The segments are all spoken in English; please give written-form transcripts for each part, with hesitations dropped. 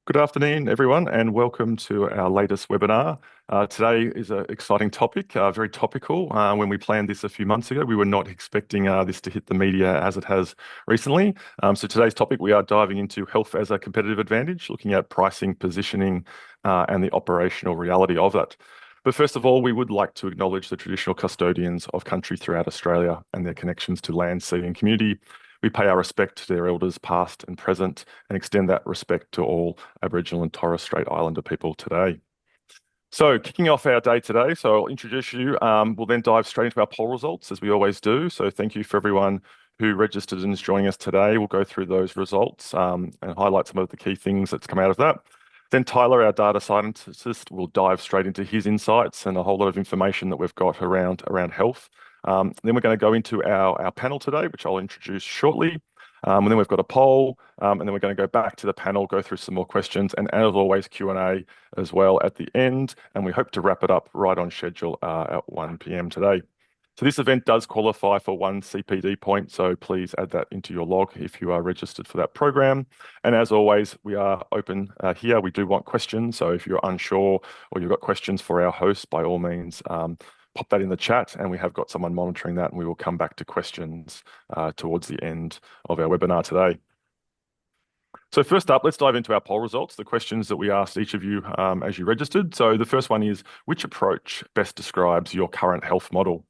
Good afternoon, everyone, and welcome to our latest webinar. Today is an exciting topic, very topical. When we planned this a few months ago, we were not expecting this to hit the media as it has recently. So today's topic, we are diving into health as a competitive advantage, looking at pricing, positioning, and the operational reality of that. But first of all, we would like to acknowledge the traditional custodians of country throughout Australia and their connections to land, sea, and community. We pay our respect to their elders past and present and extend that respect to all Aboriginal and Torres Strait Islander people today. So kicking off our day today, so I'll introduce you. We'll then dive straight into our poll results as we always do. So thank you for everyone who registered and is joining us today. We'll go through those results and highlight some of the key things that's come out of that. Then Tyler, our data scientist, will dive straight into his insights and a whole lot of information that we've got around health. Then we're going to go into our panel today, which I'll introduce shortly. And then we've got a poll, and then we're going to go back to the panel, go through some more questions, and as always, Q&A as well at the end. And we hope to wrap it up right on schedule at 1 p.m. today. So this event does qualify for one CPD point, so please add that into your log if you are registered for that program. And as always, we are open here. We do want questions, so if you're unsure or you've got questions for our host, by all means, pop that in the chat, and we have got someone monitoring that, and we will come back to questions towards the end of our webinar today. So first up, let's dive into our poll results, the questions that we asked each of you as you registered. So the first one is, which approach best describes your current health model?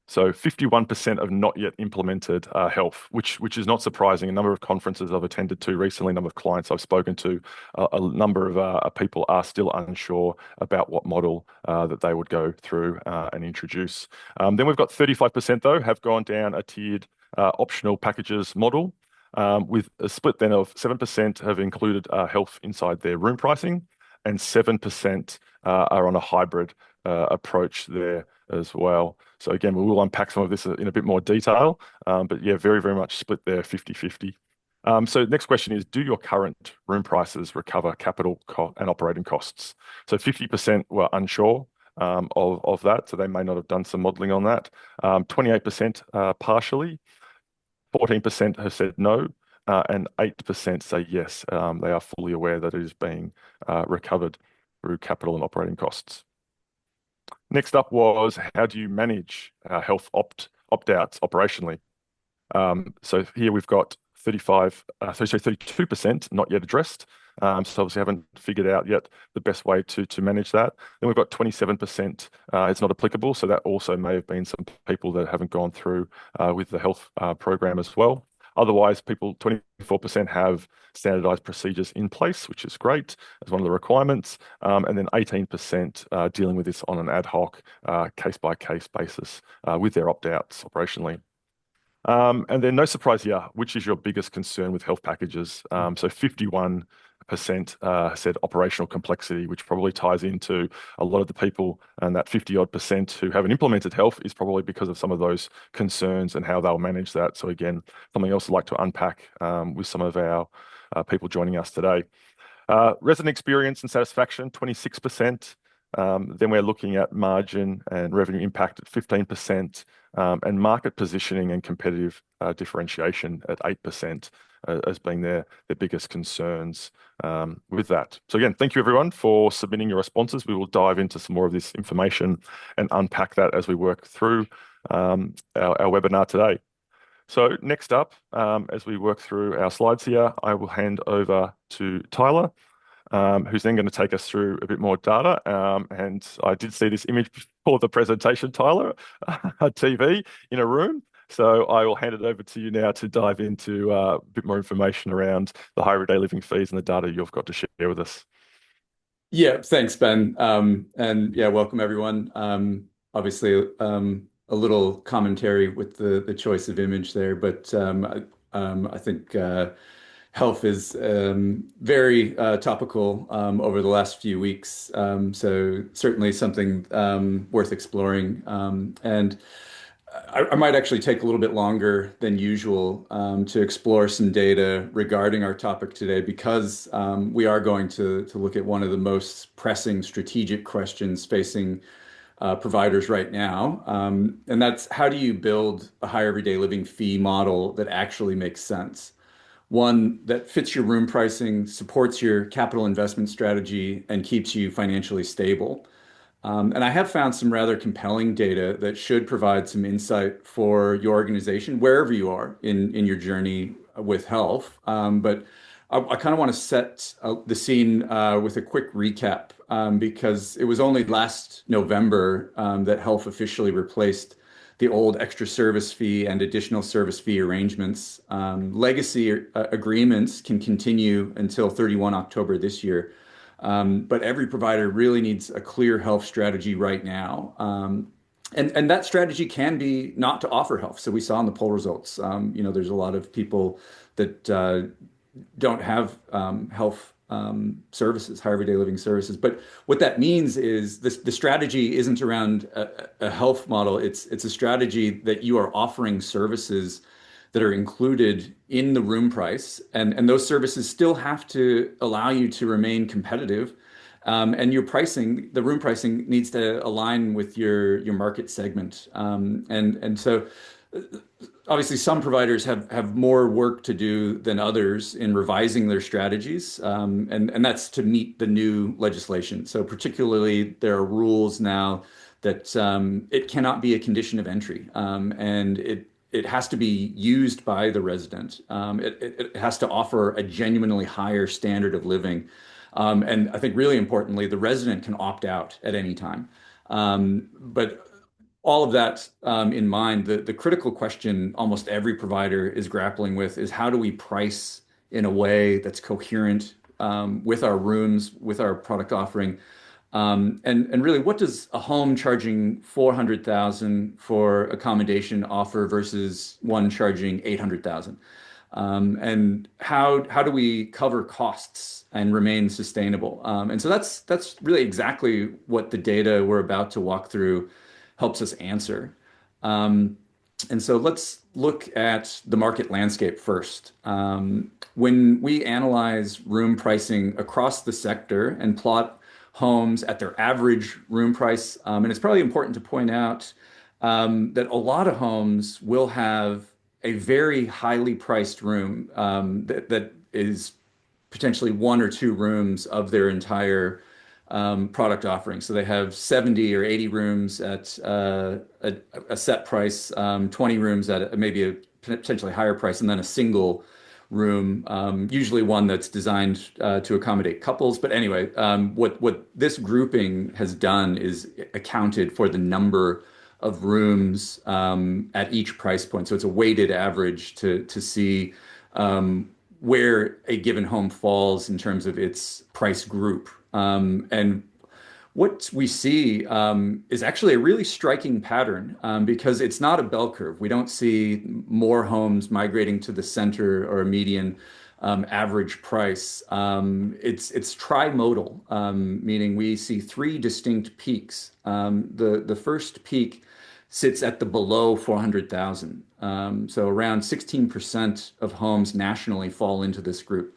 So 51% of not yet implemented health, which is not surprising. A number of conferences I've attended to recently, a number of clients I've spoken to, a number of people are still unsure about what model that they would go through and introduce. Then we've got 35% though have gone down a tiered optional packages model, with a split then of 7% have included health inside their room pricing, and 7% are on a hybrid approach there as well. So again, we will unpack some of this in a bit more detail, but yeah, very, very much split there, 50-50. So next question is, do your current room prices recover capital and operating costs? So 50% were unsure of that, so they may not have done some modelling on that. 28% partially, 14% have said no, and 8% say yes, they are fully aware that it is being recovered through capital and operating costs. Next up was, how do you manage health opt-outs operationally? So here we've got 32% not yet addressed. So obviously haven't figured out yet the best way to manage that. Then we've got 27% it's not applicable. So that also may have been some people that haven't gone through with the health program as well. Otherwise, 24% have standardized procedures in place, which is great as one of the requirements. And then 18% dealing with this on an ad hoc, case-by-case basis with their opt-outs operationally. And then no surprise here, which is your biggest concern with health packages? So 51% said operational complexity, which probably ties into a lot of the people, and that 50-odd% who haven't implemented health is probably because of some of those concerns and how they'll manage that. So again, something else I'd like to unpack with some of our people joining us today. Resident experience and satisfaction, 26%. Then we're looking at margin and revenue impact at 15%, and market positioning and competitive differentiation at 8% as being their biggest concerns with that. So again, thank you everyone for submitting your responses. We will dive into some more of this information and unpack that as we work through our webinar today. So next up, as we work through our slides here, I will hand over to Tyler, who's then going to take us through a bit more data. And I did see this image before the presentation, Tyler, a TV in a room. So I will hand it over to you now to dive into a bit more information around the higher everyday living fees and the data you've got to share with us. Yeah, thanks, Ben. And yeah, welcome everyone. Obviously, a little commentary with the choice of image there, but I think health is very topical over the last few weeks. So certainly something worth exploring. And I might actually take a little bit longer than usual to explore some data regarding our topic today, because we are going to look at one of the most pressing strategic questions facing providers right now. And that's, how do you build a higher everyday living fee model that actually makes sense? one that fits your room pricing, supports your capital investment strategy, and keeps you financially stable. And I have found some rather compelling data that should provide some insight for your organization, wherever you are in your journey with health. But I kind of want to set the scene with a quick recap because it was only last November that health officially replaced the old extra service fee and additional service fee arrangements. Legacy agreements can continue until 31 October this year. But every provider really needs a clear health strategy right now. And that strategy can be not to offer health. So we saw in the poll results, there's a lot of people that don't have health services, higher everyday living services. But what that means is the strategy isn't around a health model. It's a strategy that you are offering services that are included in the room price, and those services still have to allow you to remain competitive. And your pricing, the room pricing, needs to align with your market segment. And so obviously some providers have more work to do than others in revising their strategies, and that's to meet the new legislation. So particularly there are rules now that it cannot be a condition of entry, and it has to be used by the resident. It has to offer a genuinely higher standard of living. And I think really importantly, the resident can opt out at any time. But all of that in mind, the critical question almost every provider is grappling with is how do we price in a way that's coherent with our rooms, with our product offering, and really, what does a home charging 400,000 for accommodation offer versus one charging 800,000? And how do we cover costs and remain sustainable? And so that's really exactly what the data we're about to walk through helps us answer. And so let's look at the market landscape first. When we analyze room pricing across the sector and plot homes at their average room price, and it's probably important to point out that a lot of homes will have a very highly priced room that is potentially one or two rooms of their entire product offering. So they have 70 or 80 rooms at a set price, 20 rooms at maybe a potentially higher price, and then a single room, usually one that's designed to accommodate couples. But anyway, what this grouping has done is accounted for the number of rooms at each price point. So it's a weighted average to see where a given home falls in terms of its price group. And what we see is actually a really striking pattern because it's not a bell curve. We don't see more homes migrating to the center or a median average price. It's trimodal, meaning we see three distinct peaks. The first peak sits at the below 400,000. So around 16% of homes nationally fall into this group.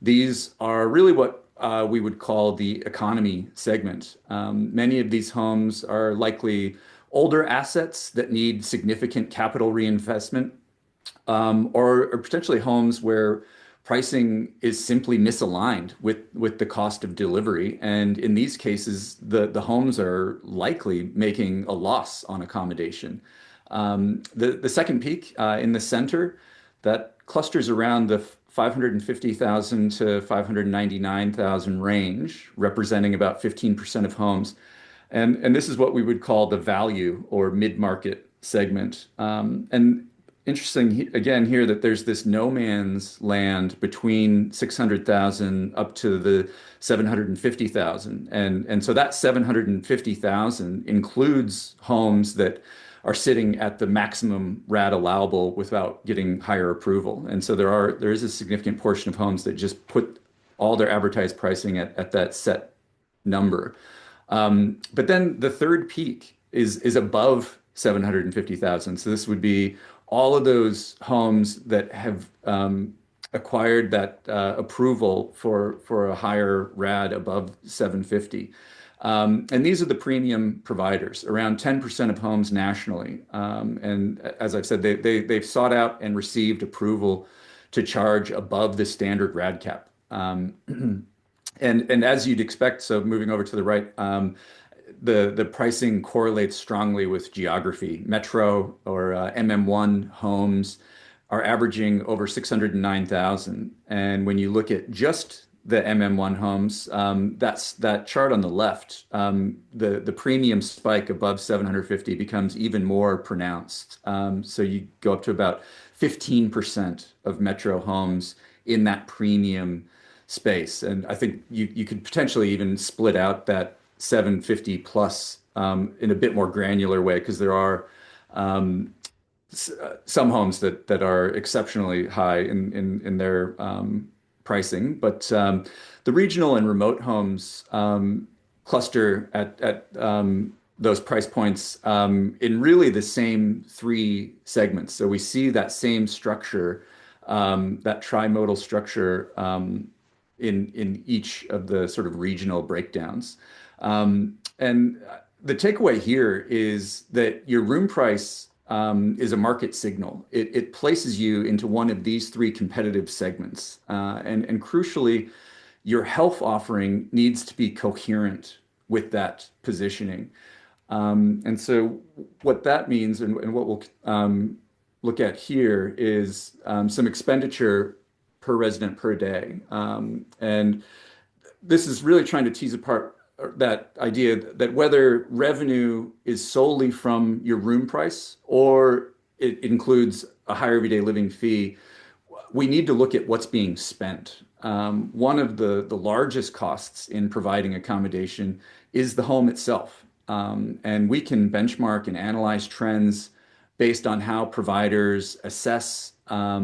These are really what we would call the economy segment. Many of these homes are likely older assets that need significant capital reinvestment, or potentially homes where pricing is simply misaligned with the cost of delivery. And in these cases, the homes are likely making a loss on accommodation. The second peak in the center, that clusters around the 550,000 to 599,000 range, representing about 15% of homes. And this is what we would call the value or mid-market segment. And interesting again here that there's this no man's land between 600,000 up to the 750,000. And so that 750,000 includes homes that are sitting at the maximum RAD allowable without getting higher approval. And so there is a significant portion of homes that just put all their advertised pricing at that set number. But then the third peak is above 750,000. So this would be all of those homes that have acquired that approval for a higher RAD above 750. And these are the premium providers, around 10% of homes nationally. And as I've said, they've sought out and received approval to charge above the standard rad cap. And as you'd expect, so moving over to the right, the pricing correlates strongly with geography. Metro or MM1 homes are averaging over 609,000. And when you look at just the MM1 homes, that's that chart on the left. The premium spike above 750 becomes even more pronounced. So you go up to about 15% of Metro homes in that premium space. And I think you could potentially even split out that 750 plus in a bit more granular way because there are some homes that are exceptionally high in their pricing, but the regional and remote homes cluster at those price points in really the same three segments. So we see that same structure, that trimodal structure in each of the sort of regional breakdowns. And the takeaway here is that your room price is a market signal. It places you into one of these three competitive segments. And crucially, your health offering needs to be coherent with that positioning. And so what that means and what we'll look at here is some expenditure per resident per day. And this is really trying to tease apart that idea that whether revenue is solely from your room price or it includes a higher everyday living fee, we need to look at what's being spent. One of the largest costs in providing accommodation is the home itself. And we can benchmark and analyze trends based on how providers assess how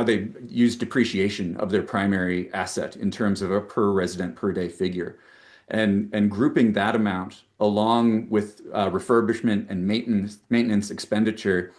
they use depreciation of their primary asset in terms of a per resident per day figure. And grouping that amount along with refurbishment and maintenance expenditure,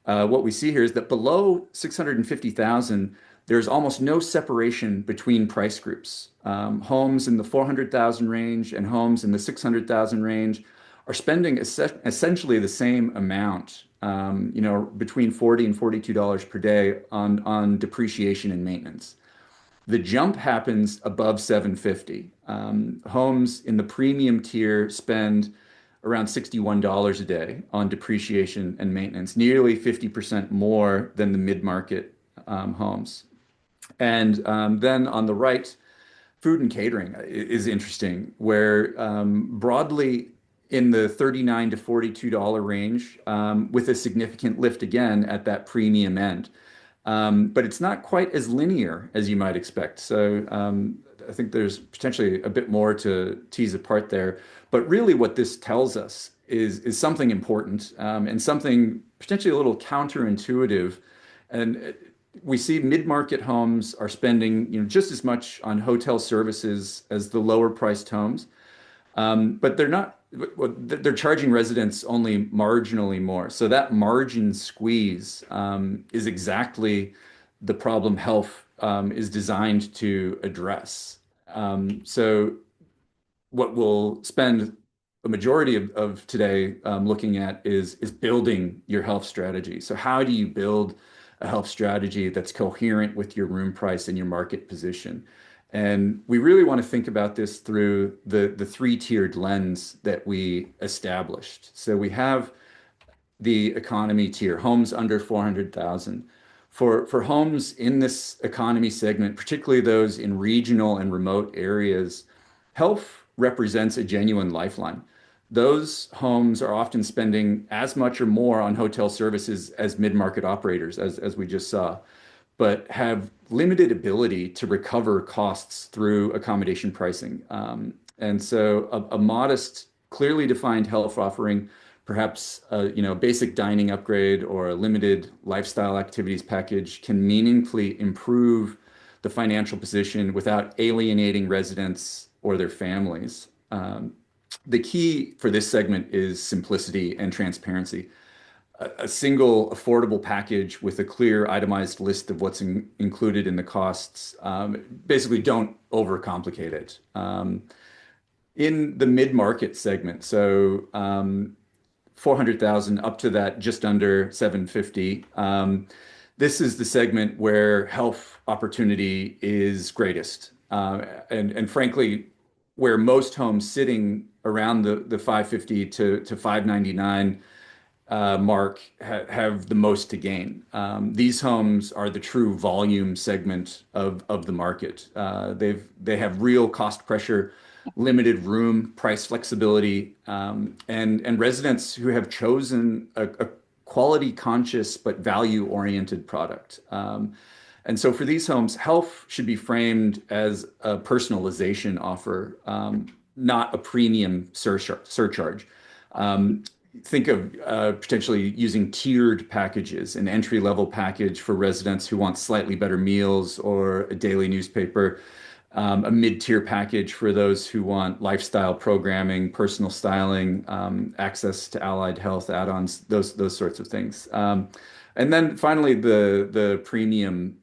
what we see here is that below 650,000, there's almost no separation between price groups. Homes in the 400,000 range and homes in the 600,000 range are spending essentially the same amount, between $40 and $42 per day on depreciation and maintenance. The jump happens above 750. Homes in the premium tier spend around $61 a day on depreciation and maintenance, nearly 50% more than the mid-market homes. And then on the right, food and catering is interesting, where broadly in the $39 to $42 range, with a significant lift again at that premium end. But it's not quite as linear as you might expect. So I think there's potentially a bit more to tease apart there. But really what this tells us is something important and something potentially a little counterintuitive. And we see mid-market homes are spending, just as much on hotel services as the lower priced homes. But they're not, they're charging residents only marginally more. So that margin squeeze is exactly the problem health is designed to address. So what we'll spend a majority of today looking at is building your health strategy. So how do you build a health strategy that's coherent with your room price and your market position? And we really want to think about this through the three-tiered lens that we established. So we have the economy tier, homes under 400,000. For homes in this economy segment, particularly those in regional and remote areas, health represents a genuine lifeline. Those homes are often spending as much or more on hotel services as mid-market operators, as we just saw, but have limited ability to recover costs through accommodation pricing. And so a modest, clearly defined health offering, perhaps a basic dining upgrade or a limited lifestyle activities package can meaningfully improve the financial position without alienating residents or their families. The key for this segment is simplicity and transparency. A single affordable package with a clear itemized list of what's included in the costs. Basically, don't overcomplicate it. In the mid-market segment, so 400,000 up to that just under 750, this is the segment where health opportunity is greatest. And frankly, where most homes sitting around the 550 to 599 mark have the most to gain. These homes are the true volume segment of the market. They have real cost pressure, limited room, price flexibility, and residents who have chosen a quality conscious but value oriented product. And so for these homes, health should be framed as a personalization offer, not a premium surcharge. Um, Think of potentially using tiered packages, an entry-level package for residents who want slightly better meals or a daily newspaper, a mid-tier package for those who want lifestyle programming, personal styling, access to allied health add-ons, those sorts of things. And then finally, the premium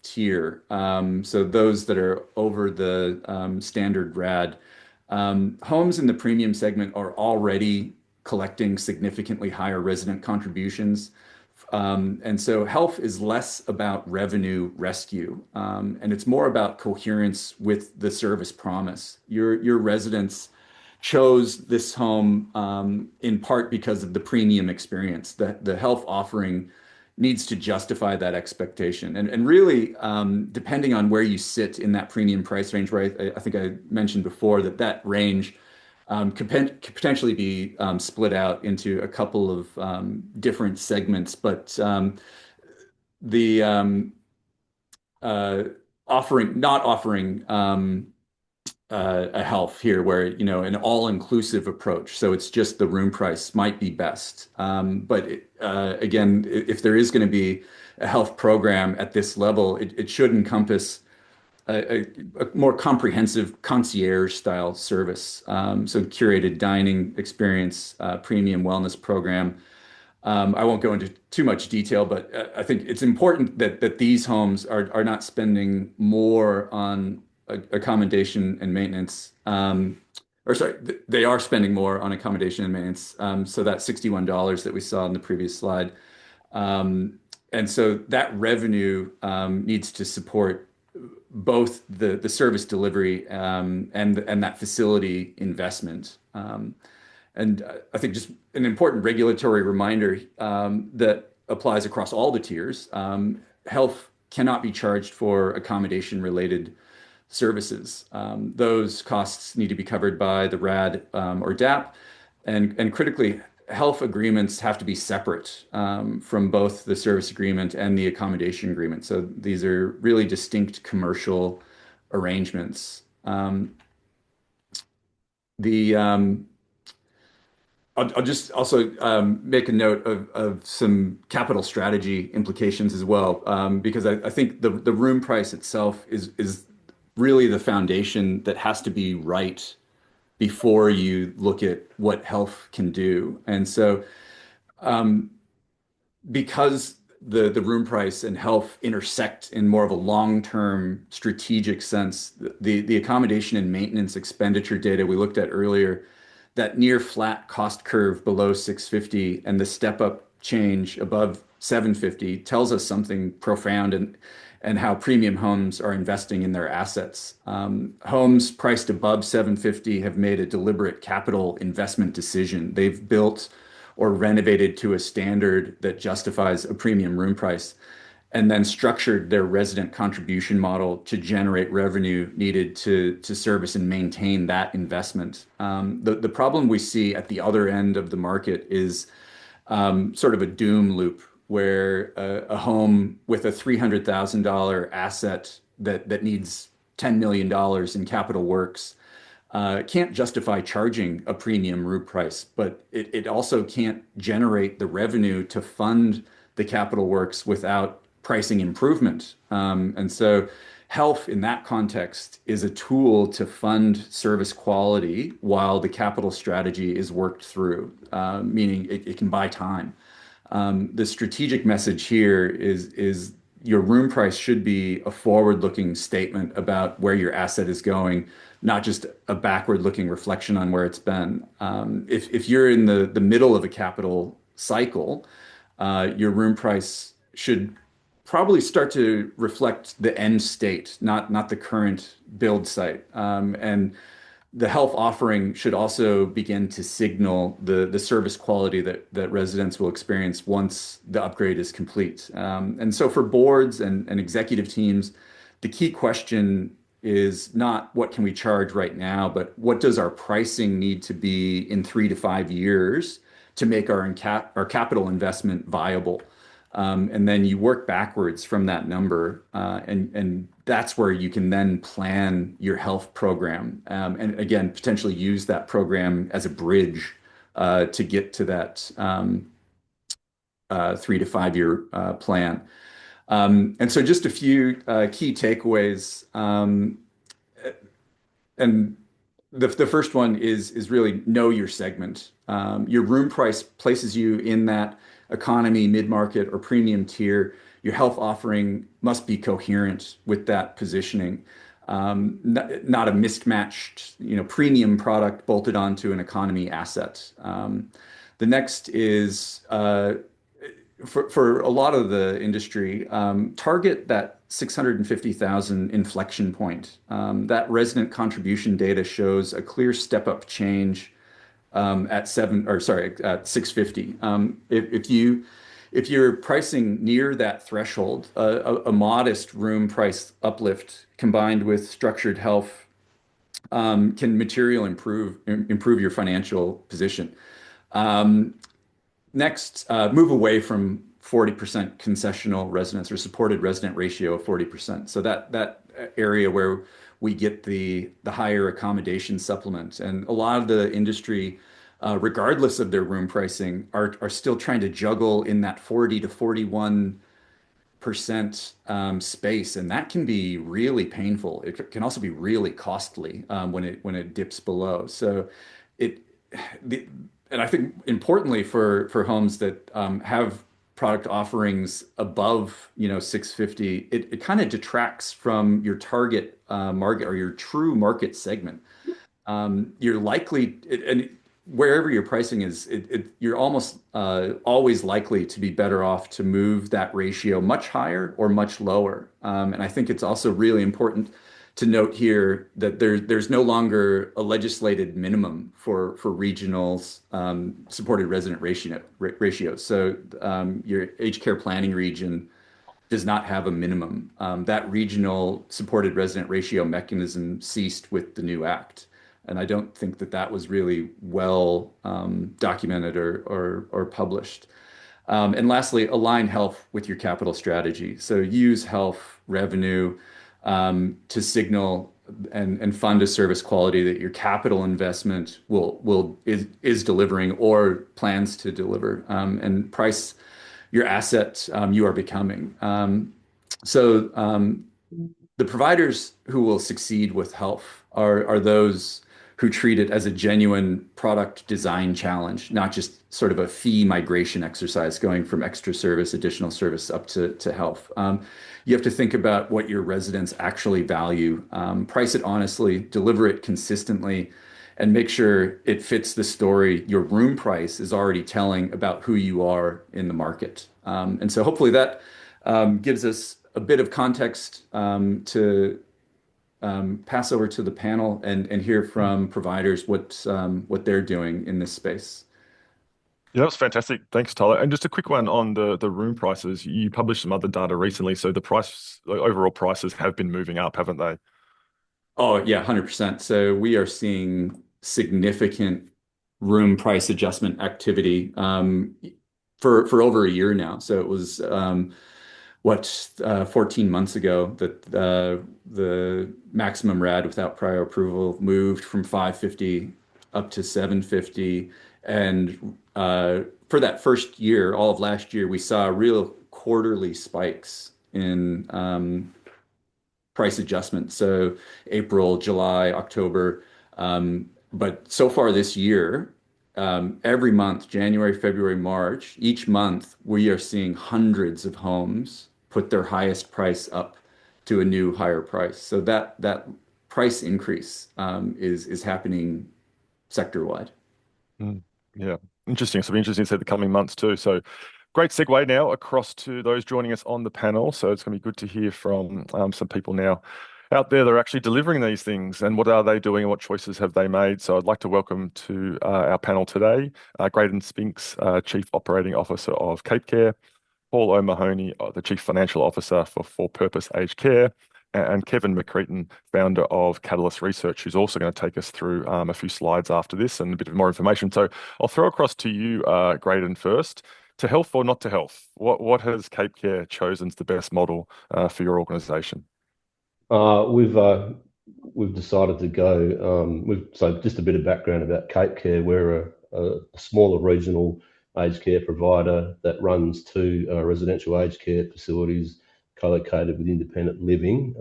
tier. So those that are over the standard RAD. Homes in the premium segment are already collecting significantly higher resident contributions. And so health is less about revenue rescue, and it's more about coherence with the service promise. Your residents chose this home in part because of the premium experience. That the health offering needs to justify that expectation. And really, depending on where you sit in that premium price range, where I think I mentioned before that range could potentially be split out into a couple of different segments, but the uh, not offering a health here where, an all-inclusive approach. So it's just the room price might be best. But again, if there is going to be a health program at this level, it should encompass a more comprehensive concierge style service. So curated dining experience, premium wellness program. I won't go into too much detail, but I think it's important that these homes are not spending more on accommodation and maintenance. Or sorry, they are spending more on accommodation and maintenance. So that $61 that we saw in the previous slide. Um, and so that revenue needs to support both the service delivery and that facility investment. And I think just an important regulatory reminder that applies across all the tiers. Health cannot be charged for accommodation related services. Those costs need to be covered by the RAD or DAP. And critically, health agreements have to be separate from both the service agreement and the accommodation agreement. So these are really distinct commercial arrangements. The I'll just also make a note of some capital strategy implications as well, because I think the room price itself is really the foundation that has to be right before you look at what health can do. And so, because the room price and health intersect in more of a long-term strategic sense, the accommodation and maintenance expenditure data we looked at earlier, that near flat cost curve below 650 and the step up change above 750 tells us something profound and how premium homes are investing in their assets. Homes priced above 750 have made a deliberate capital investment decision. They've built or renovated to a standard that justifies a premium room price, and then structured their resident contribution model to generate revenue needed to service and maintain that investment. The problem we see at the other end of the market is sort of a doom loop where a home with a $300,000 asset that needs $10 million in capital works can't justify charging a premium room price, but it also can't generate the revenue to fund the capital works without pricing improvement. And so health in that context is a tool to fund service quality while the capital strategy is worked through, meaning it can buy time. The strategic message here is your room price should be a forward-looking statement about where your asset is going, not just a backward-looking reflection on where it's been. If you're in the middle of a capital cycle, your room price should probably start to reflect the end state, not the current build site. And the health offering should also begin to signal the service quality that residents will experience once the upgrade is complete. And so for boards and executive teams, the key question is not what can we charge right now, but what does our pricing need to be in 3 to 5 years to make our capital investment viable? And then you work backwards from that number, and that's where you can then plan your health program, and again potentially use that program as a bridge to get to that 3 to 5 year plan. And so just a few key takeaways. And the first one is really know your segment. Your room price places you in that economy, mid-market, or premium tier. Your health offering must be coherent with that positioning. Not a mismatched, premium product bolted onto an economy asset. The next is for a lot of the industry, target that 650,000 inflection point. That resident contribution data shows a clear step up change at 650. If you're pricing near that threshold, a modest room price uplift combined with structured health can materially improve your financial position. Next, move away from 40% concessional residents or supported resident ratio of 40%. So that area where we get the higher accommodation supplement. And a lot of the industry, regardless of their room pricing, are still trying to juggle in that 40 to 41% space, and that can be really painful. It can also be really costly when it dips below. So it the and I think importantly for homes that have product offerings above 650, it kind of detracts from your target market or your true market segment. You're likely, and wherever your pricing is, you're almost always likely to be better off to move that ratio much higher or much lower. And I think it's also really important to note here that there's no longer a legislated minimum for regionals supported resident ratios. So your aged care planning region does not have a minimum. That regional supported resident ratio mechanism ceased with the new act. And I don't think that was really well documented or published. And lastly, align health with your capital strategy. So use health revenue to signal and fund a service quality that your capital investment is delivering or plans to deliver, and price your asset you are becoming. So the providers who will succeed with health are those who treat it as a genuine product design challenge, not just sort of a fee migration exercise going from extra service, additional service up to health. You have to think about what your residents actually value, price it honestly, deliver it consistently, and make sure it fits the story your room price is already telling about who you are in the market. And so hopefully that gives us a bit of context to pass over to the panel and hear from providers what they're doing in this space. Yeah, that was fantastic. Thanks, Tyler. And just a quick one on the room prices. You published some other data recently, so the overall prices have been moving up, haven't they? Oh, yeah, 100%. So we are seeing significant room price adjustment activity for over a year now. So it was 14 months ago that the maximum RAD without prior approval moved from 550 up to 750. And for that first year, all of last year, we saw real quarterly spikes in price adjustments. So April, July, October. But so far this year, every month, January, February, March, each month, we are seeing hundreds of homes put their highest price up to a new higher price. So that price increase is happening sector wide. Mm, yeah, interesting. So it'll be interesting to see the coming months too. So Great segue now across to those joining us on the panel. So it's going to be good to hear from some people now out there that are actually delivering these things and what are they doing and what choices have they made. So I'd like to welcome to our panel today, Graydon Spinks, Chief Operating Officer of Cape Care, Paul O'Mahony, the Chief Financial Officer for Purpose Aged Care, and Kevin McCreaton, founder of Catalyst Research, who's also going to take us through a few slides after this and a bit of more information. So I'll throw across to you, Graydon, first. To health or not to health? What has Cape Care chosen as the best model for your organisation? We've decided to go. So just a bit of background about Cape Care. We're a smaller regional aged care provider that runs two residential aged care facilities co-located with independent living.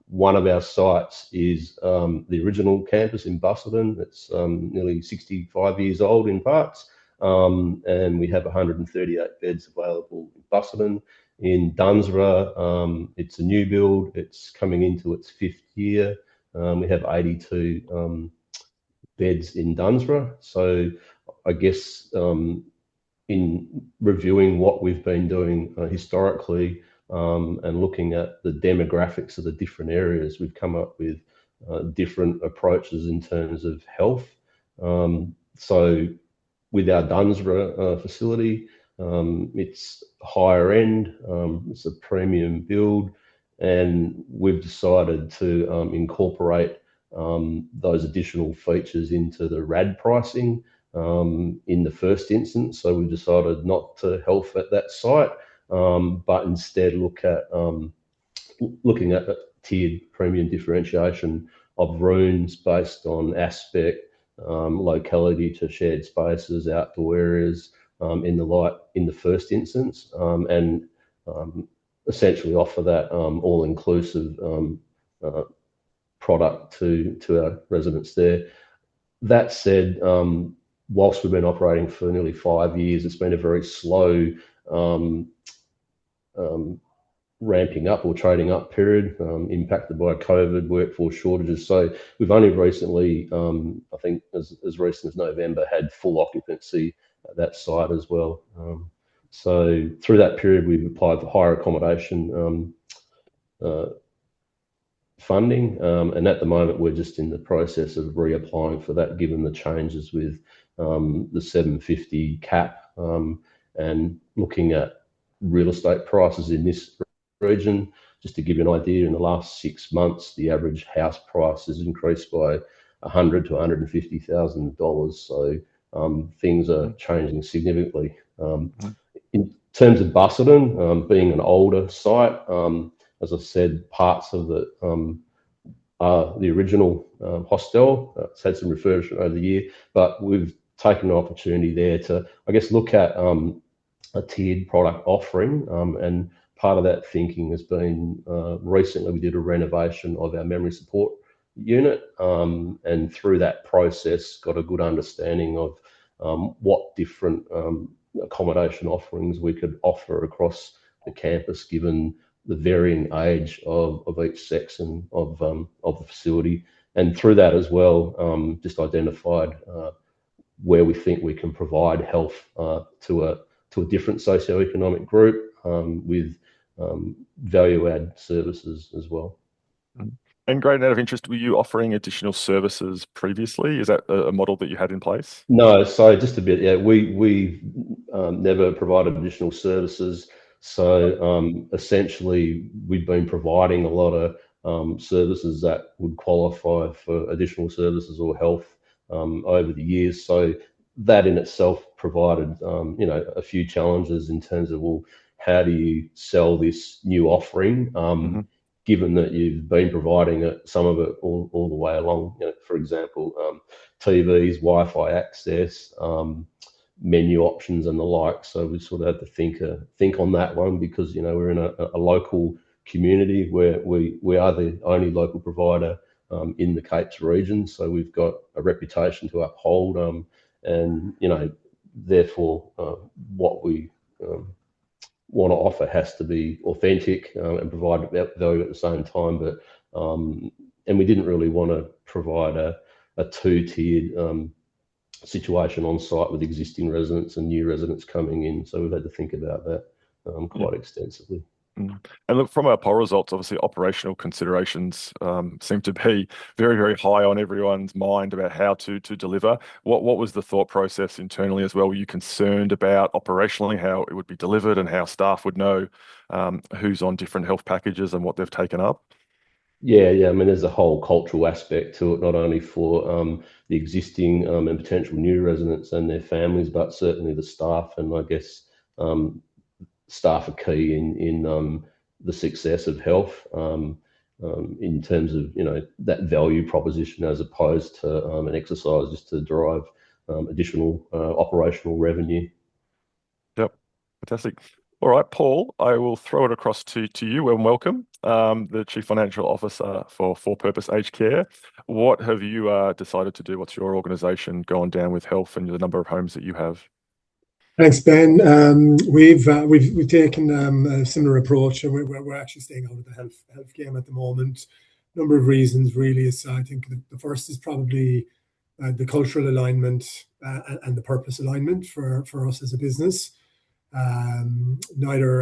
One of our sites is the original campus in Busselton. It's nearly 65 years old in parts, and we have 138 beds available in Busselton. In Dunsborough, it's a new build. It's coming into its 5th year. We have 82 beds in Dunsborough. So I guess in reviewing what we've been doing historically and looking at the demographics of the different areas, we've come up with different approaches in terms of health. So with our Dunsborough facility, it's higher end, it's a premium build, and we've decided to incorporate those additional features into the RAD pricing in the first instance. So we've decided not to health at that site, but instead looking at the tiered premium differentiation of rooms based on aspect, locality to shared spaces, outdoor areas, in the first instance, and essentially offer that all-inclusive product to our residents there. That said, whilst we've been operating for nearly 5 years, it's been a very slow ramping up or trading up period, impacted by COVID, workforce shortages. So we've only recently, I think as recent as November, had full occupancy at that site as well. So through that period, we've applied for higher accommodation funding, and at the moment we're just in the process of reapplying for that, given the changes with the 750 cap, and looking at real estate prices in this region. Just to give you an idea, in the last 6 months, the average house price has increased by $100,000 to $150,000. So things are changing significantly. In terms of Busselton, being an older site, as I said, parts of it are the original hostel. It's had some refurbishment over the year, but we've taken an opportunity there to, I guess, look at a tiered product offering, and part of that thinking has been recently we did a renovation of our memory support unit, and through that process got a good understanding of what different accommodation offerings we could offer across the campus, given the varying age of each section of the facility. And through that as well, just identified where we think we can provide health to a different socioeconomic group, with value add services as well. And great, out of interest, were you offering additional services previously? Is that a model that you had in place? No, so just a bit, yeah. We never provided additional services. So essentially, we've been providing a lot of services that would qualify for additional services or health over the years. So that in itself provided, a few challenges in terms of, well, how do you sell this new offering? Given that you've been providing it, some of it all the way along, for example, TVs, Wi-Fi access, menu options and the like. So we sort of had to think on that one, because, we're in a local community where we are the only local provider in the Capes region. So we've got a reputation to uphold, and, therefore what we want to offer has to be authentic and provide value at the same time. But and we didn't really want to provide a two-tiered situation on site with existing residents and new residents coming in. So we've had to think about that quite extensively. And look, from our poll results, obviously operational considerations seem to be very, very high on everyone's mind about how to deliver. What was the thought process internally as well? Were you concerned about operationally how it would be delivered and how staff would know who's on different health packages and what they've taken up? Yeah. I mean, there's a whole cultural aspect to it, not only for the existing and potential new residents and their families, but certainly the staff. And I guess staff are key in the success of health in terms of that value proposition, as opposed to an exercise just to drive additional operational revenue. Yep, fantastic. All right, Paul, I will throw it across to you and welcome, the Chief Financial Officer for Purpose Aged Care. What have you decided to do? What's your organisation gone down with health and the number of homes that you have? Thanks, Ben. We've taken a similar approach, and we're actually staying out of the health game at the moment. Number of reasons, really. Is I think the first is probably the cultural alignment and the purpose alignment for us as a business. Neither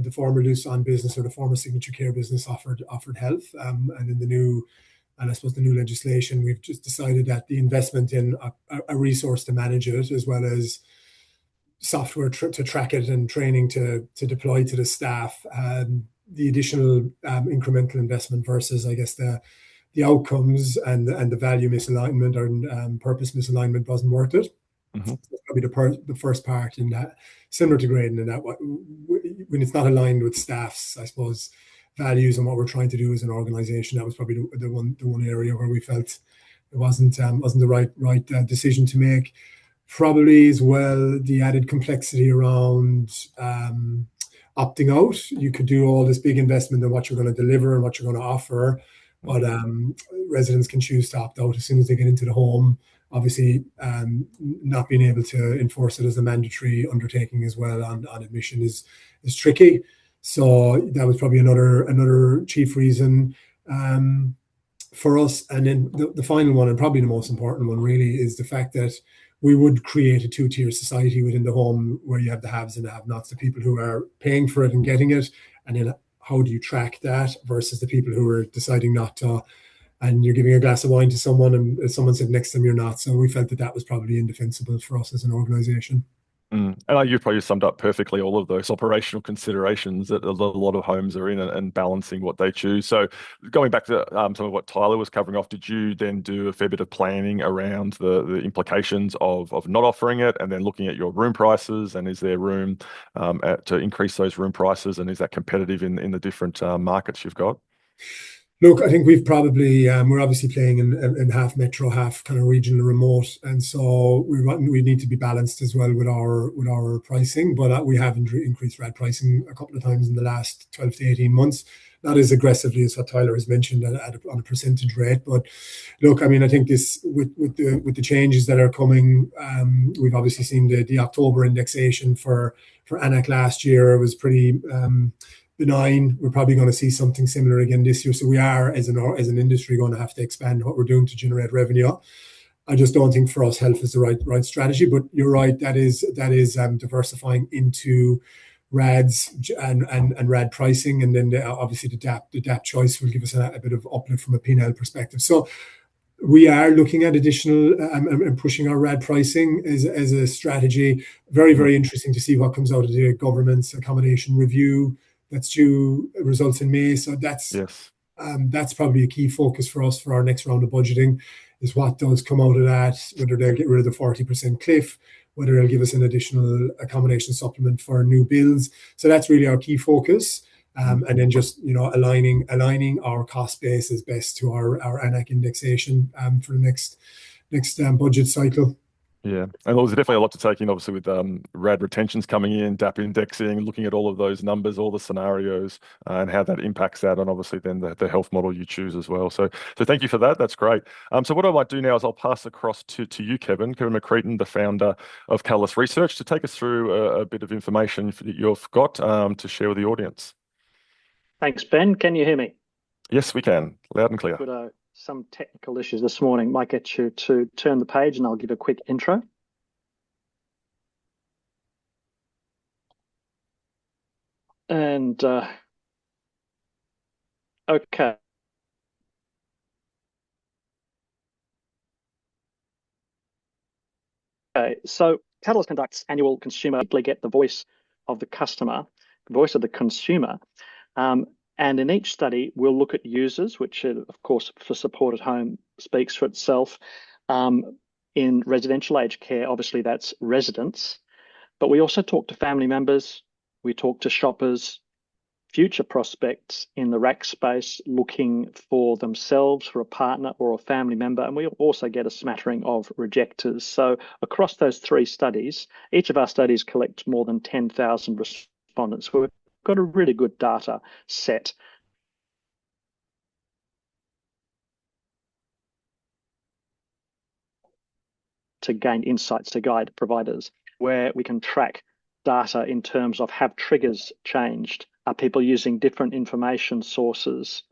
the former Luson business or the former Signature Care business offered health, and in the new, and I suppose the new legislation, we've just decided that the investment in a resource to manage it, as well as software to track it and training to deploy to the staff, the additional incremental investment versus, I guess, the outcomes and the value misalignment or purpose misalignment wasn't worth it. Mm-hmm. That's probably the first part, in that, similar to grading, in that when it's not aligned with staff's, I suppose, values and what we're trying to do as an organisation, that was probably the one area where we felt it wasn't the right decision to make. Probably as well, the added complexity around opting out. You could do all this big investment in what you're going to deliver and what you're going to offer, but residents can choose to opt out as soon as they get into the home. Obviously, not being able to enforce it as a mandatory undertaking as well on admission is tricky. So that was probably another chief reason for us. And then the final one, and probably the most important one, really, is the fact that we would create a two-tier society within the home, where you have the haves and the have-nots, the people who are paying for it and getting it, and then how do you track that versus the people who are deciding not to, and you're giving a glass of wine to someone and someone sitting next to them, you're not. So we felt that was probably indefensible for us as an organisation. And you've probably summed up perfectly all of those operational considerations that a lot of homes are in, and balancing what they choose. So going back to some of what Tyler was covering off, did you then do a fair bit of planning around the implications of not offering it, and then looking at your room prices, and is there room to increase those room prices, and is that competitive in the different markets you've got? Look, I think we've probably we're obviously playing in half metro, half kind of regional remote, and so we need to be balanced as well with our pricing. But we have increased RAD pricing a couple of times in the last 12 to 18 months. Not as aggressively as what Tyler has mentioned on a percentage rate, but look, I mean, I think this with the changes that are coming, we've obviously seen the October indexation for ANAC last year was pretty benign. We're probably going to see something similar again this year. So we are, as an industry, going to have to expand what we're doing to generate revenue. I just don't think for us health is the right strategy. But you're right, that is diversifying into RADs and RAD pricing, and then obviously the DAP choice will give us a bit of uplift from a P&L perspective. So we are looking at additional and pushing our RAD pricing as a strategy. Very, very interesting to see what comes out of the government's accommodation review that's due results in May. So that's probably a key focus for us for our next round of budgeting, is what does come out of that, whether they'll get rid of the 40% cliff, whether they'll give us an additional accommodation supplement for new builds. So that's really our key focus. And then just aligning our cost base as best to our ANAC indexation for the next budget cycle. Yeah, and there's definitely a lot to take in, obviously, with RAD retentions coming in, DAP indexing, looking at all of those numbers, all the scenarios, and how that impacts that, and obviously then the health model you choose as well. So thank you for that. That's great. So what I might do now is I'll pass across to you, Kevin McCreaton, the founder of Catalyst Research, to take us through a bit of information that you've got to share with the audience. Thanks, Ben. Can you hear me? Yes, we can. Loud and clear. Good. some technical issues this morning. Might get you to turn the page and I'll give a quick intro. And okay. Okay, so Catalyst conducts annual consumer, weekly get the voice of the customer, voice of the consumer. And in each study, we'll look at users, which of course for support at home speaks for itself. In residential aged care, obviously that's residents, but we also talk to family members, we talk to shoppers, future prospects in the RAC space looking for themselves, for a partner or a family member, and we also get a smattering of rejectors. So across those three studies, each of our studies collects more than 10,000 respondents. We've got a really good data set. To gain insights to guide providers, where we can track data in terms of have triggers changed? Are people using different information sources?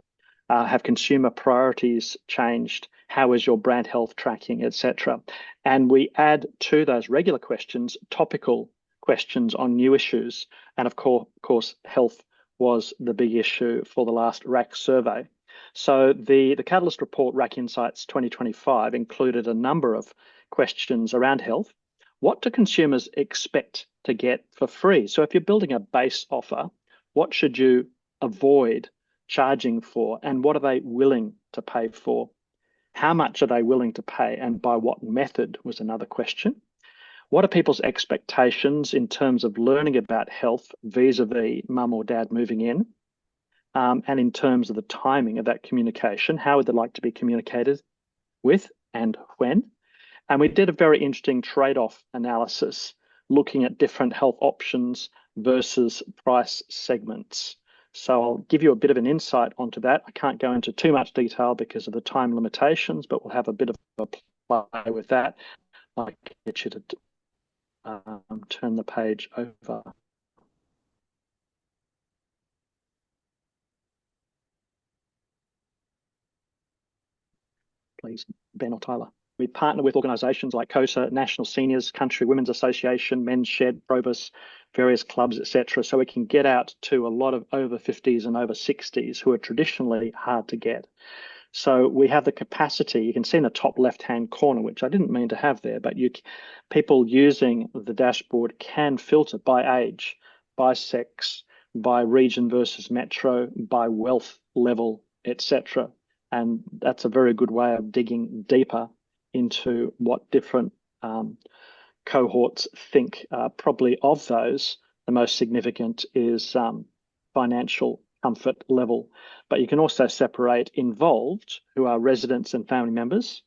Have consumer priorities changed? How is your brand health tracking, etc.? And we add to those regular questions, topical questions on new issues. And of course, health was the big issue for the last RAC survey. So the Catalyst Report RAC Insights 2025 included a number of questions around health. What do consumers expect to get for free? So if you're building a base offer, what should you avoid charging for, and what are they willing to pay for? How much are they willing to pay, and by what method was another question. What are people's expectations in terms of learning about health vis-a-vis mum or dad moving in? And in terms of the timing of that communication, how would they like to be communicated with and when? And we did a very interesting trade-off analysis looking at different health options versus price segments. So I'll give you a bit of an insight onto that. I can't go into too much detail because of the time limitations, but we'll have a bit of a play with that. I'll get you to turn the page over. Please, Ben or Tyler. We partner with organisations like COSA, National Seniors, Country Women's Association, Men's Shed, Probus, various clubs, etc. So we can get out to a lot of over 50s and over 60s who are traditionally hard to get. So we have the capacity, you can see in the top left-hand corner, which I didn't mean to have there, but people using the dashboard can filter by age, by sex, by region versus metro, by wealth level, etc. And that's a very good way of digging deeper into what different cohorts think. Probably of those, the most significant is financial comfort level. But you can also separate involved, who are residents and family members,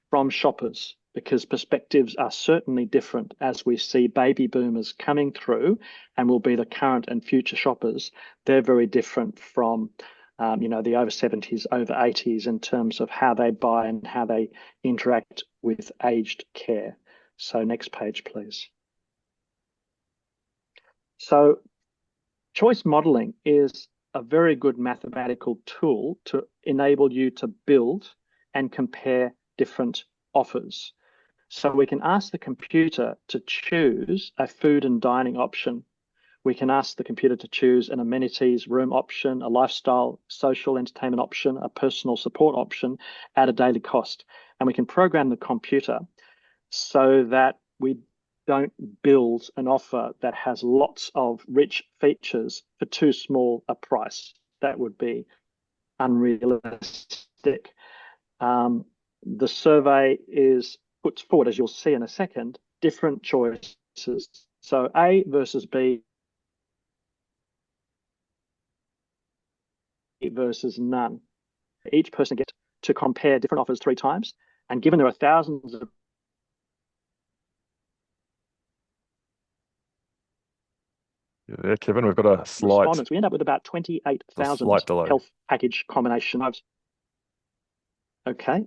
from shoppers, because perspectives are certainly different as we see baby boomers coming through and will be the current and future shoppers. They're very different from the over 70s, over 80s in terms of how they buy and how they interact with aged care. So next page, please. So choice modeling is a very good mathematical tool to enable you to build and compare different offers. So we can ask the computer to choose a food and dining option. We can ask the computer to choose an amenities room option, a lifestyle, social entertainment option, a personal support option at a daily cost. And we can program the computer so that we don't build an offer that has lots of rich features for too small a price. That would be unrealistic. The survey puts forward, as you'll see in a second, different choices. So A versus B versus none. Each person gets to compare different offers 3 times. And given there are thousands of Yeah, Kevin, we've got a slight respondents, we end up with about 28,000 health package combinations. Okay,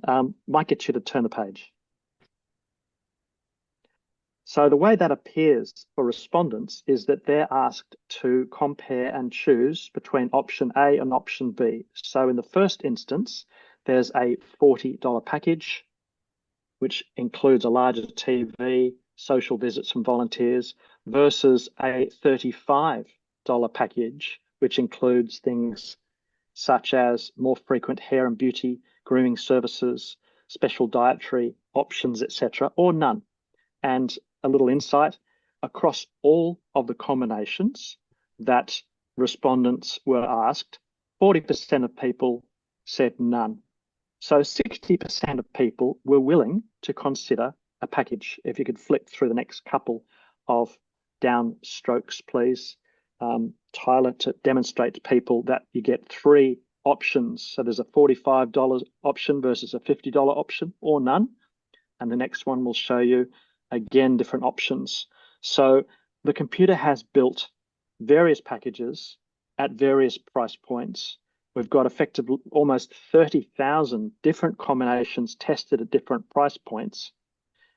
might get you to turn the page. So the way that appears for respondents is that they're asked to compare and choose between option A and option B. So in the first instance, There's a $40 package, which includes a larger TV, social visits from volunteers, versus a $35 package, which includes things such as more frequent hair and beauty, grooming services, special dietary options, etc., or none. And a little insight, across all of the combinations that respondents were asked, 40% of people said none. So 60% of people were willing to consider a package. If you could flick through the next couple of downstrokes, please, Tyler, to demonstrate to people that you get 3 options. So there's a $45 option versus a $50 option, or none. And the next one will show you, again, different options. So the computer has built various packages at various price points. We've got effectively almost 30,000 different combinations tested at different price points.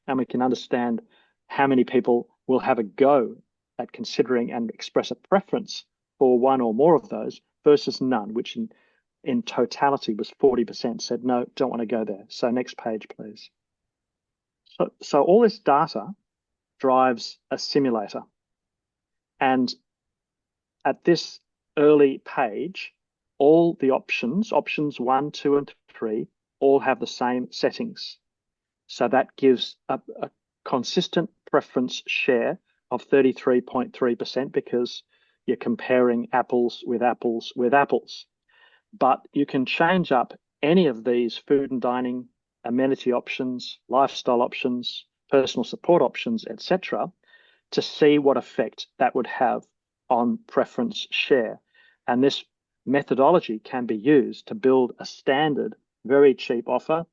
And we can understand how many people will have a go at considering and express a preference for one or more of those versus none, which in totality was 40% said, no, don't want to go there. So next page, please. So all this data drives a simulator. And at this early page, all the options 1, 2, and 3, all have the same settings. So that gives a consistent preference share of 33.3% because you're comparing apples with apples with apples. But you can change up any of these food and dining, amenity options, lifestyle options, personal support options, etc., to see what effect that would have on preference share. And this methodology can be used to build a standard, very cheap offer,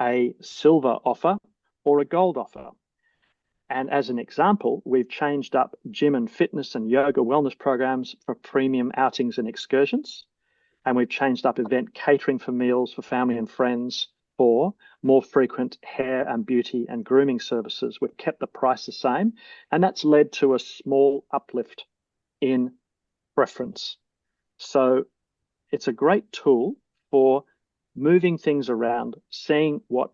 a silver offer, or a gold offer. And as an example, we've changed up gym and fitness and yoga wellness programs for premium outings and excursions. And we've changed up event catering for meals for family and friends for more frequent hair and beauty and grooming services. We've kept the price the same, and that's led to a small uplift in preference. So it's a great tool for moving things around, seeing what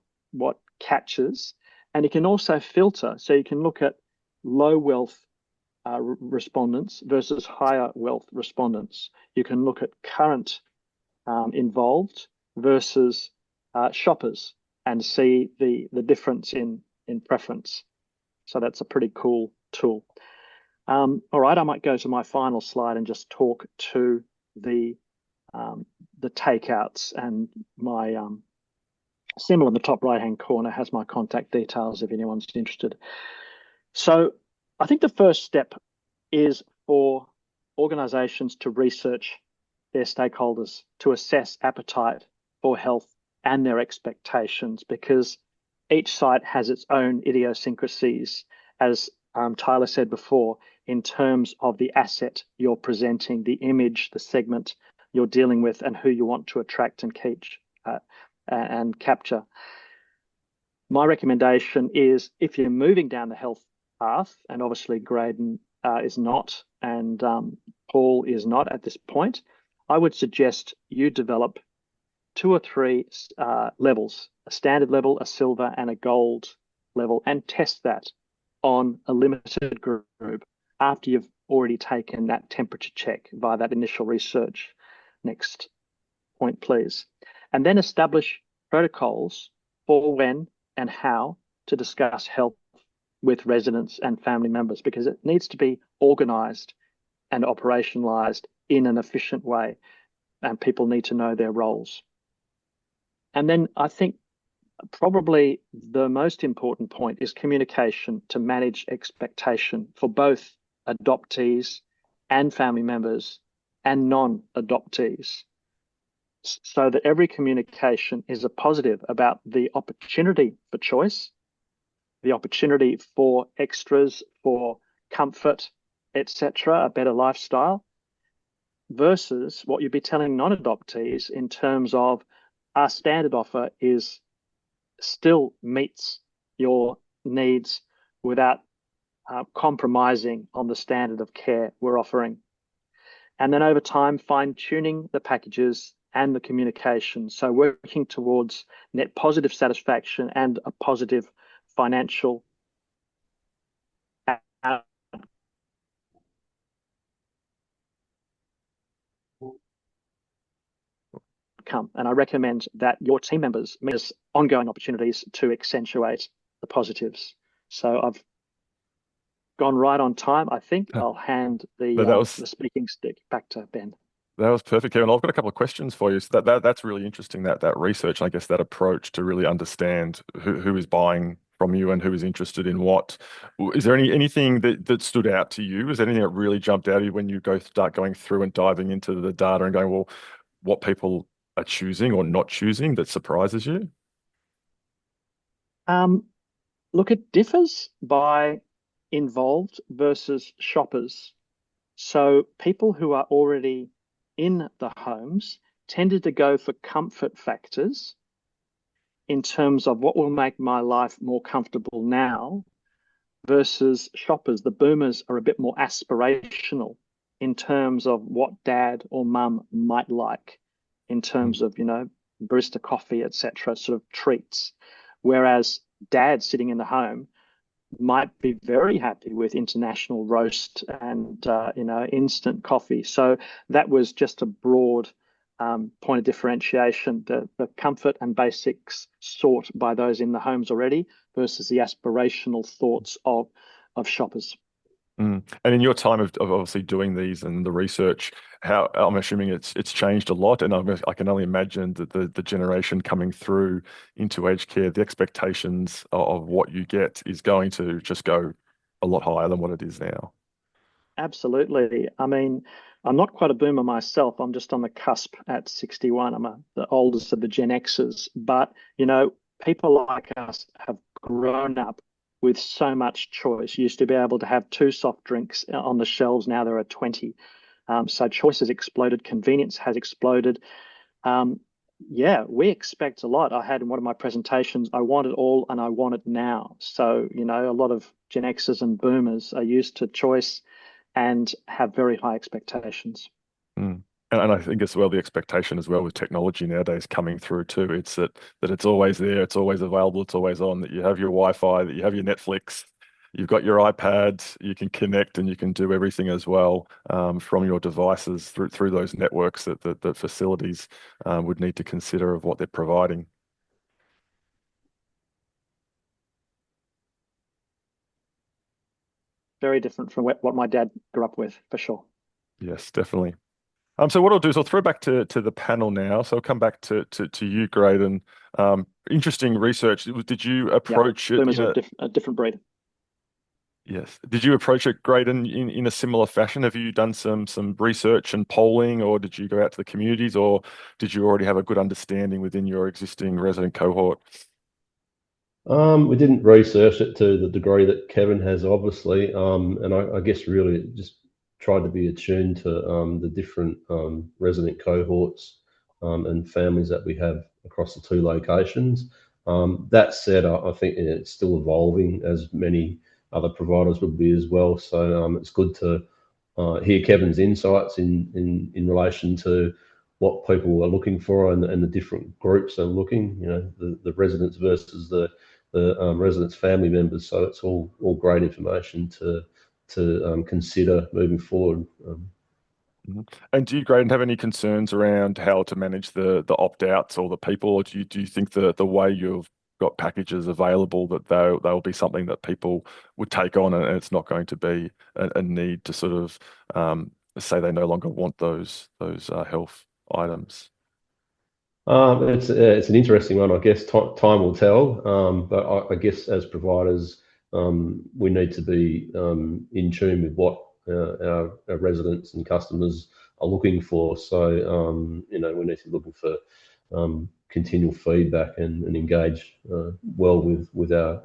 catches, and you can also filter. So you can look at low wealth respondents versus higher wealth respondents. You can look at current involved versus shoppers and see the difference in preference. So that's a pretty cool tool. All right, I might go to my final slide and just talk to the takeouts, and my symbol in the top right-hand corner has my contact details if anyone's interested. So I think the first step is for organizations to research their stakeholders, to assess appetite for health and their expectations, because each site has its own idiosyncrasies, as Tyler said before, in terms of the asset you're presenting, the image, the segment you're dealing with, and who you want to attract and keep and capture. My recommendation is, if you're moving down the health path, and obviously Graydon is not, and Paul is not at this point, I would suggest you develop 2 or 3 levels, a standard level, a silver, and a gold level, and test that on a limited group after you've already taken that temperature check via that initial research. Next point, please. And then establish protocols for when and how to discuss health with residents and family members, because it needs to be organized and operationalized in an efficient way, and people need to know their roles. And then I think probably the most important point is communication to manage expectation for both adoptees and family members and non-adoptees, so that every communication is a positive about the opportunity for choice, the opportunity for extras, for comfort, etc., a better lifestyle, versus what you'd be telling non-adoptees in terms of our standard offer is still meets your needs without compromising on the standard of care we're offering. And then over time, fine-tuning the packages and the communication. So working towards net positive satisfaction and a positive financial outcome. And I recommend that your team members meet ongoing opportunities to accentuate the positives. So I've gone right on time. I think I'll hand the speaking stick back to Ben. That was perfect, Kevin. I've got a couple of questions for you. So that's really interesting, that research, and I guess that approach to really understand who is buying from you and who is interested in what. Is there anything that stood out to you? Is there anything that really jumped out at you when you start going through and diving into the data and going, well, what people are choosing or not choosing that surprises you? Look, it differs by involved versus shoppers. So people who are already in the homes tended to go for comfort factors in terms of what will make my life more comfortable now versus shoppers. The boomers are a bit more aspirational in terms of what dad or mum might like in terms of, barista coffee, etc., sort of treats. Whereas dad sitting in the home might be very happy with international roast and instant coffee. So that was just a broad point of differentiation: the comfort and basics sought by those in the homes already versus the aspirational thoughts of shoppers. And in your time of obviously doing these and the research, how I'm assuming it's changed a lot, and I can only imagine that the generation coming through into aged care, the expectations of what you get is going to just go a lot higher than what it is now. Absolutely. I mean, I'm not quite a boomer myself. I'm just on the cusp at 61. I'm the oldest of the Gen Xers, but people like us have grown up with so much choice. You used to be able to have 2 soft drinks on the shelves. Now there are 20. So choice has exploded. Convenience has exploded. Yeah, we expect a lot. I had in one of my presentations, I want it all and I want it now. So, a lot of Gen Xers and boomers are used to choice and have very high expectations. Mm. And I think as well, the expectation as well with technology nowadays coming through too, it's that it's always there, it's always available, it's always on, that you have your Wi-Fi, that you have your Netflix, you've got your iPad, you can connect and you can do everything as well from your devices through those networks that the facilities would need to consider of what they're providing. Very different from what my dad grew up with, for sure. Yes, definitely. So what I'll do is I'll throw back to the panel now. So I'll come back to you, Graydon. Interesting research. Did you approach it? Boomers are a different breed. Yes. Did you approach it, Graydon, in a similar fashion? Have you done some research and polling, or did you go out to the communities, or did you already have a good understanding within your existing resident cohort? We didn't research it to the degree that Kevin has, obviously, and I guess really just tried to be attuned to the different resident cohorts and families that we have across the 2 locations. That said, I think it's still evolving, as many other providers would be as well. So it's good to hear Kevin's insights in relation to what people are looking for and the different groups are looking. The residents versus the residents' family members. So it's all great information to consider moving forward. And do you, Graydon, have any concerns around how to manage the opt-outs or the people, or do you think the way you've got packages available that they'll be something that people would take on, and it's not going to be a need to sort of say they no longer want those health items? It's an interesting one. I guess time will tell. But I guess as providers, we need to be in tune with what our residents and customers are looking for. So we need to be looking for continual feedback and engage well with our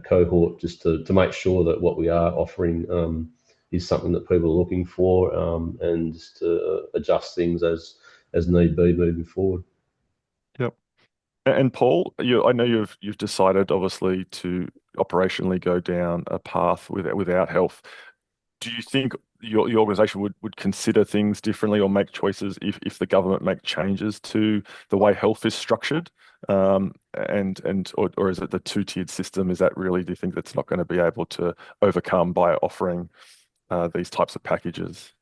cohort, just to make sure that what we are offering is something that people are looking for, and just to adjust things as need be moving forward. Yep. And Paul, I know you've decided obviously to operationally go down a path without health. Do you think your organisation would consider things differently or make choices if the government make changes to the way health is structured? Or is it the two-tiered system? Is that really, do you think that's not going to be able to overcome by offering these types of packages?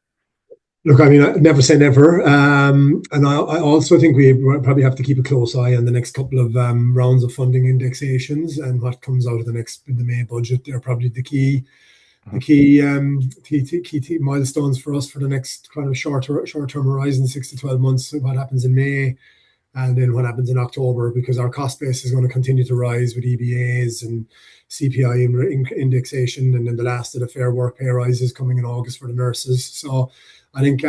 Look, I mean, I never say never. And I also think we probably have to keep a close eye on the next couple of rounds of funding indexations and what comes out of in the May budget. They're probably the key milestones for us for the next kind of short-term horizon, 6 to 12 months. What happens in May, and then what happens in October, because our cost base is going to continue to rise with EBAs and CPI indexation, and then the last of the Fair Work pay rises coming in August for the nurses. So I think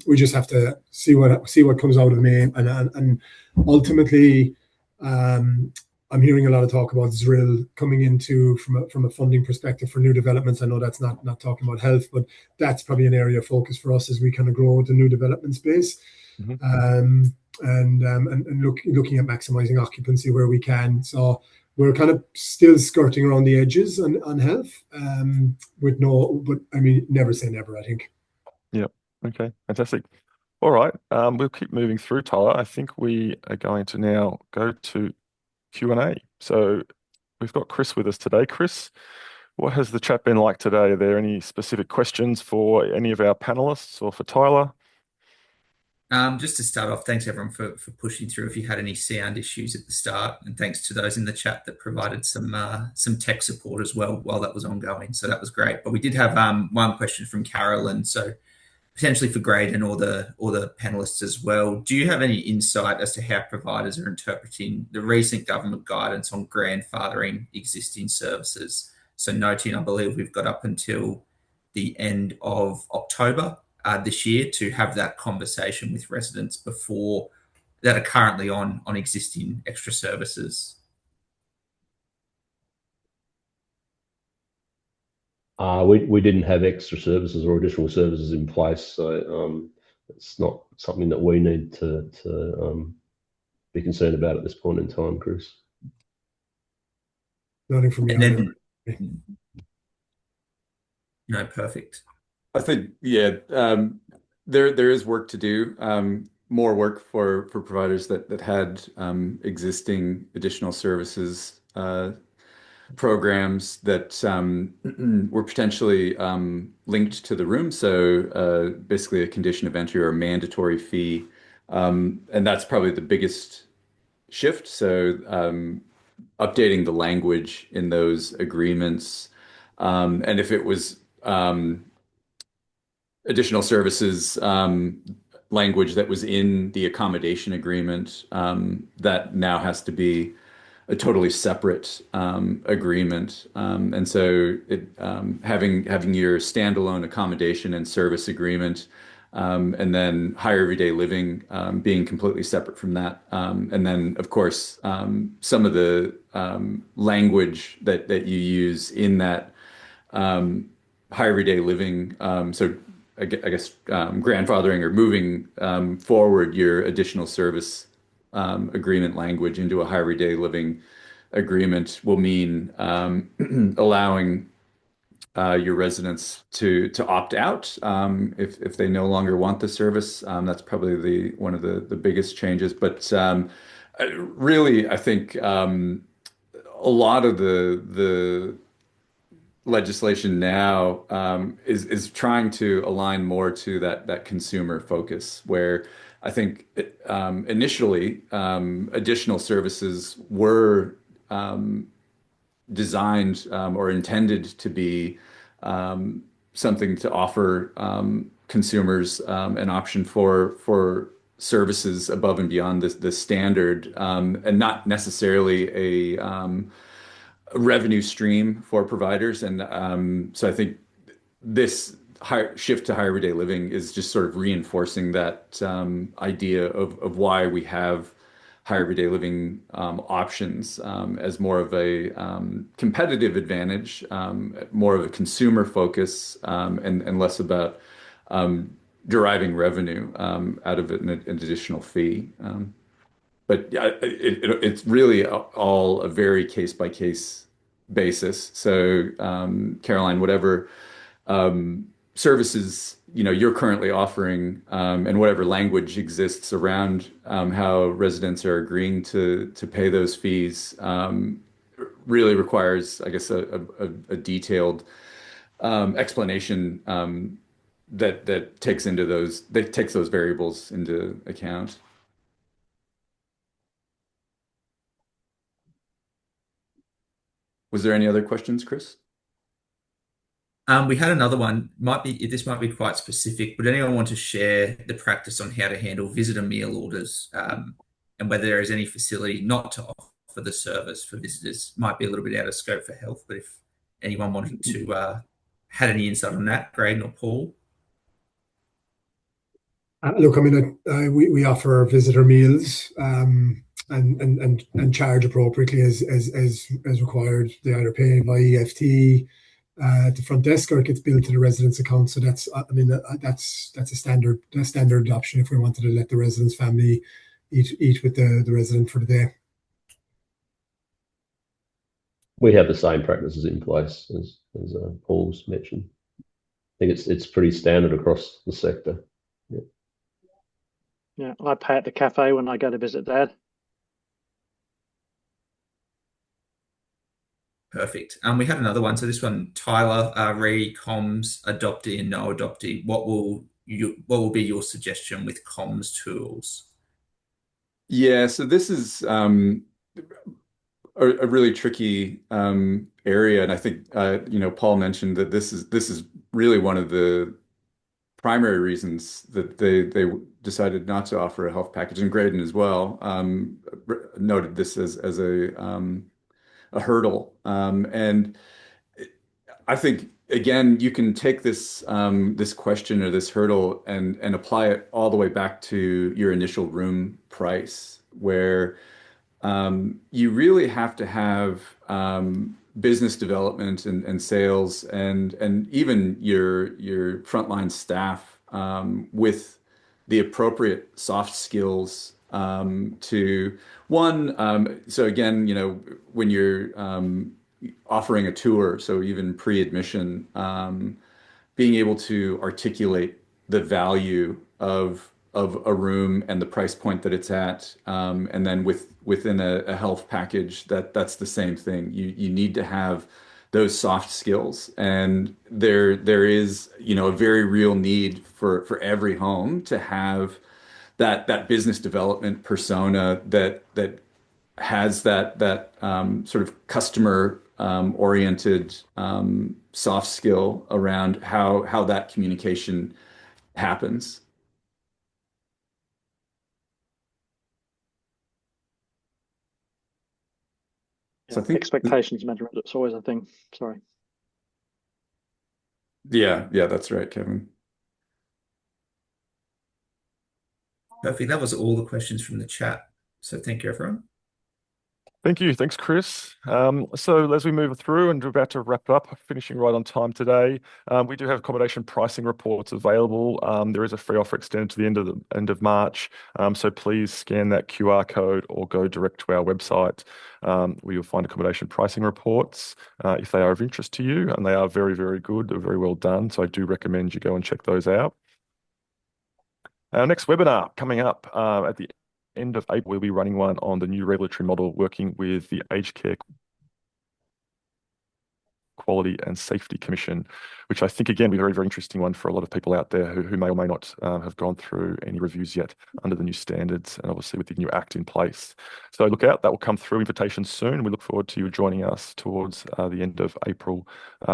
we just have to see what comes out of May, and ultimately, I'm hearing a lot of talk about Zrill coming into from a funding perspective for new developments. I know that's not talking about health, but that's probably an area of focus for us as we kind of grow the new development space. Looking at maximizing occupancy where we can. So we're kind of still skirting around the edges on health, but I mean, never say never, I think. Yeah. Okay. Fantastic. All right. We'll keep moving through, Tyler. I think we are going to now go to Q&A. So we've got Chris with us today. Chris, what has the chat been like today? Are there any specific questions for any of our panelists or for Tyler? Just to start off, thanks everyone for pushing through if you had any sound issues at the start, and thanks to those in the chat that provided some tech support as well while that was ongoing. So that was great. But we did have one question from Carolyn, so potentially for Graydon or the panelists as well. Do you have any insight as to how providers are interpreting the recent government guidance on grandfathering existing services? So noting, I believe we've got up until the end of October this year to have that conversation with residents before that are currently on existing extra services. We didn't have extra services or additional services in place, so it's not something that we need to be concerned about at this point in time, Chris. Nothing from me. No, perfect. I think, yeah, there is work to do, more work for providers that had existing additional services programs that were potentially linked to the room. So basically a condition of entry or a mandatory fee. And that's probably the biggest shift. So updating the language in those agreements. And if it was additional services language that was in the accommodation agreement, that now has to be a totally separate agreement. And so having your standalone accommodation and service agreement, and then higher everyday living being completely separate from that. And then, of course, some of the language that you use in that higher everyday living. So I guess grandfathering or moving forward your additional service agreement language into a higher everyday living agreement will mean allowing your residents to opt out if they no longer want the service. That's probably one of the biggest changes. But really, I think a lot of the legislation now is trying to align more to that consumer focus, where I think initially additional services were designed or intended to be something to offer consumers an option for services above and beyond the standard, and not necessarily a revenue stream for providers. And so I think this shift to higher everyday living is just sort of reinforcing that idea of why we have higher everyday living options as more of a competitive advantage, more of a consumer focus, and less about deriving revenue out of it in an additional fee. But it's really all a very case-by-case basis. So, Caroline, whatever services you're currently offering, and whatever language exists around how residents are agreeing to pay those fees, really requires, I guess, a detailed explanation that takes those variables into account. Was there any other questions, Chris? We had another one. This might be quite specific. Would anyone want to share the practice on how to handle visitor meal orders, and whether there is any facility not to offer the service for visitors? Might be a little bit out of scope for health, but if anyone wanted to had any insight on that, Graydon or Paul. Look, I mean, we offer visitor meals, and charge appropriately as required. They either pay by EFT at the front desk, or it gets billed to the resident's account. So that's a standard option if we wanted to let the resident's family eat with the resident for the day. We have the same practices in place as Paul's mentioned. I think it's pretty standard across the sector. Yeah, I pay at the cafe when I go to visit Dad. Perfect. We had another one. So this one, Tyler, comms, adoptee and no adoptee. What will be your suggestion with comms tools? Yeah, so this is a really tricky area, and I think Paul mentioned that this is really one of the primary reasons that they decided not to offer a health package, and Graydon as well noted this as a hurdle. And I think, again, you can take this question or this hurdle and apply it all the way back to your initial room price, where you really have to have business development and sales and even your frontline staff with the appropriate soft skills to one. So again, when you're offering a tour, so even pre-admission, being able to articulate the value of a room and the price point that it's at, and then within a health package, that's the same thing. You need to have those soft skills, and there is a very real need for every home to have that business development persona that has that sort of customer oriented soft skill around how that communication happens. So I think expectations management, it's always a thing. Sorry. Yeah, that's right, Kevin. Perfect. That was all the questions from the chat. So thank you, everyone. Thank you. Thanks, Chris. So as we move through and we're about to wrap up, finishing right on time today, we do have accommodation pricing reports available. There is a free offer extended to the end of March. So please scan that QR code or go direct to our website, where you'll find accommodation pricing reports if they are of interest to you, and they are very, very good. They're very well done. So I do recommend you go and check those out. Our next webinar coming up at the end of April, we'll be running one on the new regulatory model working with the Aged Care Quality and Safety Commission, which I think, again, will be a very, very interesting one for a lot of people out there who may or may not have gone through any reviews yet under the new standards and obviously with the new Act in place. So look out, that will come through, invitations soon. We look forward to you joining us towards the end of April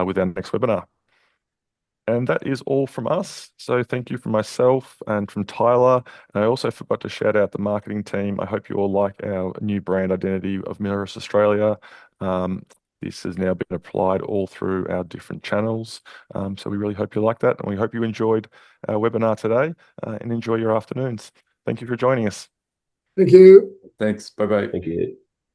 with our next webinar. And that is all from us. So thank you from myself and from Tyler. And I also forgot to shout out the marketing team. I hope you all like our new brand identity of Mirus Australia. This has now been applied all through our different channels. So we really hope you like that. And we hope you enjoyed our webinar today and enjoy your afternoons. Thank you for joining us. Thank you. Thanks. Bye-bye. Thank you.